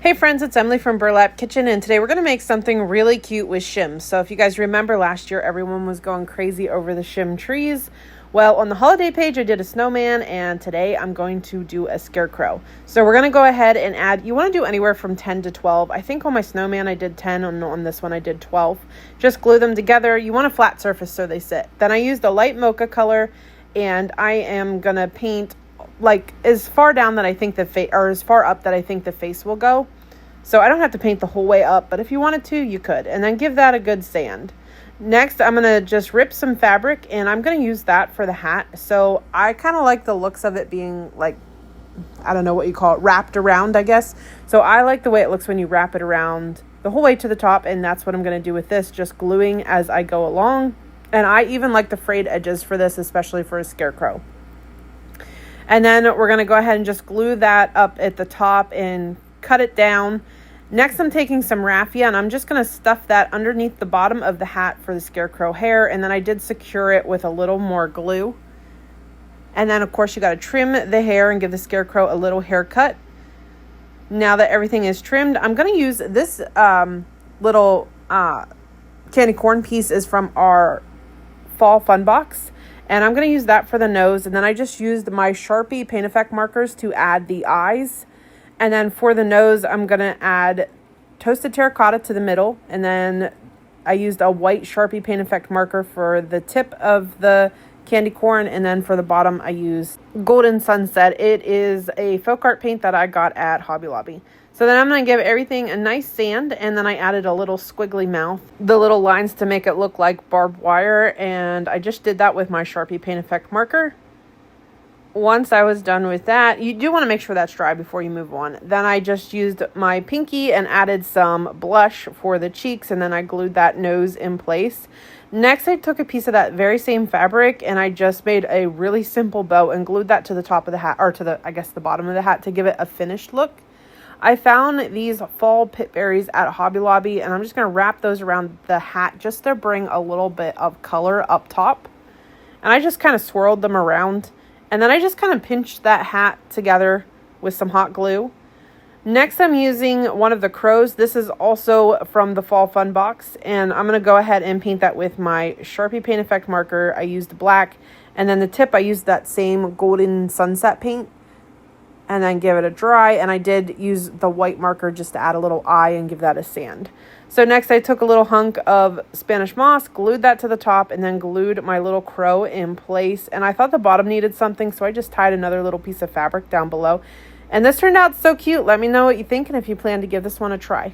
Hey friends, it's Emily from Burlap Kitchen, and today we're going to make something really cute with shims. So if you guys remember last year, everyone was going crazy over the shim trees. Well, on the holiday page, I did a snowman, and today I'm going to do a scarecrow. So we're going to go ahead and add, you want to do anywhere from 10 to 12. I think on my snowman I did 10, on this one I did 12. Just glue them together. You want a flat surface so they sit. Then I used a light mocha color, and I am going to paint like as far down that I think the face, or as far up that I think the face will go. So I don't have to paint the whole way up, but if you wanted to, you could. And then give that a good sand. Next, I'm going to just rip some fabric, and I'm going to use that for the hat. So I kind of like the looks of it being like, I don't know what you call it, wrapped around, I guess. So I like the way it looks when you wrap it around the whole way to the top, and that's what I'm going to do with this, just gluing as I go along. And I even like the frayed edges for this, especially for a scarecrow. And then we're going to go ahead and just glue that up at the top and cut it down. Next, I'm taking some raffia, and I'm just going to stuff that underneath the bottom of the hat for the scarecrow hair. And then I did secure it with a little more glue. And then, of course, you got to trim the hair and give the scarecrow a little haircut. Now that everything is trimmed, I'm going to use this little candy corn piece is from our fall fun box. And I'm going to use that for the nose. And then I just used my Sharpie Paint Effect markers to add the eyes. And then for the nose, I'm going to add toasted terracotta to the middle. And then I used a white Sharpie Paint Effect marker for the tip of the candy corn. And then for the bottom, I used Golden Sunset. It is a folk art paint that I got at Hobby Lobby. So then I'm going to give everything a nice sand, and then I added a little squiggly mouth, the little lines to make it look like barbed wire, and I just did that with my Sharpie Paint Effect marker. Once I was done with that, you do want to make sure that's dry before you move on. Then I just used my pinky and added some blush for the cheeks, and then I glued that nose in place. Next, I took a piece of that very same fabric, and I just made a really simple bow and glued that to the top of the hat, or to the, I guess, the bottom of the hat to give it a finished look. I found these fall pit berries at Hobby Lobby, and I'm just going to wrap those around the hat just to bring a little bit of color up top. And I just kind of swirled them around, and then I just kind of pinched that hat together with some hot glue. Next, I'm using one of the crows. This is also from the fall fun box, and I'm going to go ahead and paint that with my Sharpie Paint Effect marker. I used black, and then the tip I used that same Golden Sunset paint. And then give it a dry, and I did use the white marker just to add a little eye and give that a sand. So next I took a little hunk of Spanish moss, glued that to the top, and then glued my little crow in place. And I thought the bottom needed something, so I just tied another little piece of fabric down below. And this turned out so cute. Let me know what you think and if you plan to give this one a try.